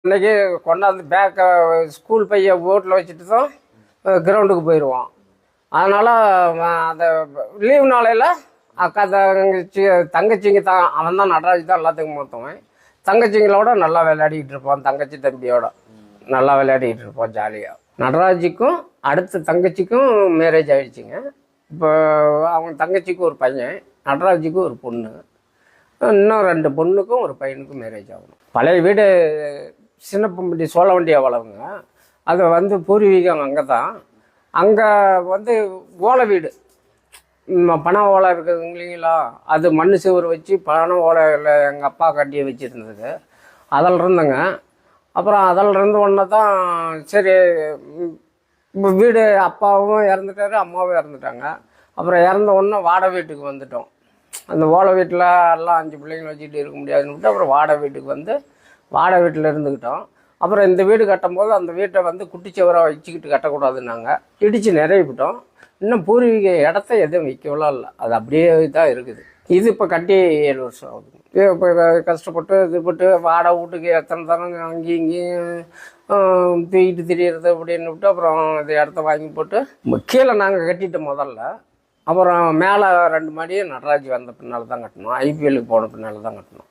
இன்னைக்கு கொண்டாந்து பேக்கை ஸ்கூல் பைய வீட்டில் வச்சுட்டு தான் கிரவுண்டுக்கு போயிடுவோம். அதனால் அந்த லீவு நாளையில் அக்கா தங்கச்சிங்க தான், அவன் தான் நடராஜ் தான் எல்லாத்துக்கும் மூத்தவன். தங்கச்சிங்களோட நல்லா விளையாடிக்கிட்டு இருப்போம், தங்கச்சி தம்பியோட நல்லா விளையாடிக்கிட்டு இருப்போம் ஜாலியாக. நடராஜுக்கும் அடுத்த தங்கச்சிக்கும் மேரேஜ் ஆகிடுச்சிங்க. இப்போ அவங்க தங்கச்சிக்கு ஒரு பையன், நடராஜுக்கு ஒரு பொண்ணு, இன்னும் 2 பொண்ணுக்கும் ஒரு பையனுக்கும் மேரேஜ் ஆகணும். பழைய வீடு சின்னப்பம்பட்டி சோழவண்டி அவ்வளவுங்க. அது பூர்வீகம் அங்கே தான். அங்கே ஓலை வீடு, பனை ஓலை இருக்குது இல்லைங்களா, அது மண் சுவர் வச்சு பனை ஓலையில் எங்கள் அப்பா கட்டி வச்சுருந்தது. அதில் இருந்தங்க. அப்புறம் அதில் இருந்து ஒன்று தான் சரி, இப்போ வீடு அப்பாவும் இறந்துட்டாரு, அம்மாவும் இறந்துட்டாங்க. அப்புறம் இறந்த உடனே வாடகை வீட்டுக்கு வந்துட்டோம். அந்த ஓலை வீட்டில் எல்லாம் 5 பிள்ளைங்களை வச்சுக்கிட்டு இருக்க முடியாதுன்னு அப்புறம் வாடகை வீட்டுக்கு வாடகை வீட்டில் இருந்துக்கிட்டோம். அப்புறம் இந்த வீடு கட்டும்போது அந்த வீட்டை குட்டிச்சவரை வச்சுக்கிட்டு கட்டக்கூடாதுன்னாங்க. இடித்து நிறைவிட்டோம். இன்னும் பூர்வீக இடத்த எதுவும் விற்கவெல்லாம் இல்லை, அது அப்படியே தான் இருக்குது. இது இப்போ கட்டி 7 வருஷம் ஆகுது. இப்போ கஷ்டப்பட்டு இதுபட்டு வாடகை வீட்டுக்கு எத்தனை தரம் அங்கேயும் இங்கேயும் தூக்கிட்டு திரியிறது அப்படின்னு விட்டு அப்புறம் இந்த இடத்த வாங்கி போட்டு கீழே நாங்கள் கட்டிட்டோம் முதல்ல. அப்புறம் மேலே 2 மாடியும் நடராஜ் வந்த பின்னால் தான் கட்டணும், ஐபிஎல்லுக்கு போன பின்னால் தான் கட்டணும்.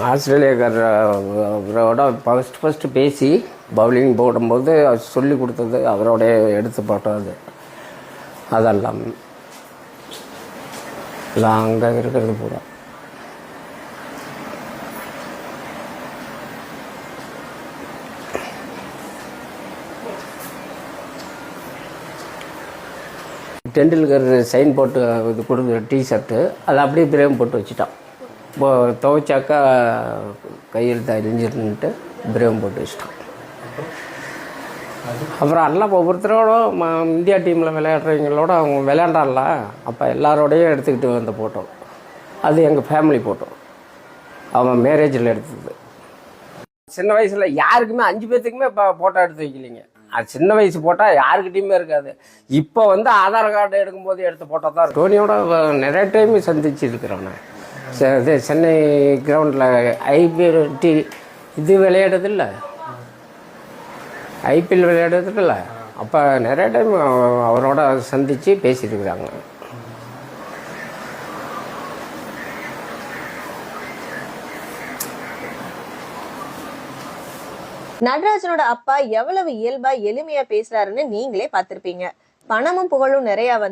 ஆஸ்திரேலியாக்காரோட ஃபஸ்ட்டு பேசி பவுலிங் போடும்போது சொல்லி கொடுத்தது அவரோடைய எடுத்து போட்டது. அதெல்லாம் அங்கே இருக்கிறது பூரா டெண்டுல்கர் சைன் போட்டு இது கொடுக்குற டிஷர்ட்டு அதை அப்படியே பிரேம் போட்டு வச்சுட்டான். இப்போ துவைச்சாக்கா கையெழுத்து அழிஞ்சிருந்துட்டு பிரேம் போட்டு வச்சுட்டான். அப்புறம் எல்லாம் ஒவ்வொருத்தரோட இந்தியா டீமில் விளையாடுறவங்களோட அவங்க விளையாண்டான்ல, அப்போ எல்லாரோடையும் எடுத்துக்கிட்டு வந்த ஃபோட்டோ அது எங்கள் ஃபேமிலி ஃபோட்டோ, அவன் மேரேஜில் எடுத்தது. சின்ன வயசில் யாருக்குமே 5 பேர்த்துக்குமே இப்போ ஃபோட்டோ எடுத்து வைக்கலிங்க. அது சின்ன வயசு போட்டால் யாருக்கிட்டையுமே இருக்காது. இப்போ ஆதார் கார்டு எடுக்கும்போது எடுத்த ஃபோட்டோ தான் இருக்கும். டோனியோட நிறைய டைம் சந்திச்சிருக்கிறேன் நான். சென்னை கிரவுண்டில் ஐபிஎல் இது விளையாடுறதில்ல, ஐபிஎல் விளையாடுறதுல அப்போ நிறைய டைம் அவரோட சந்தித்து பேசியிருக்கிறாங்க. நடராஜனோட அப்பா எவ்வளவு இயல்பா எளிமையா பேசுறாருன்னு நீங்களே பார்த்திருப்பீங்க. பணமும் புகழும் நிறைய வந்தா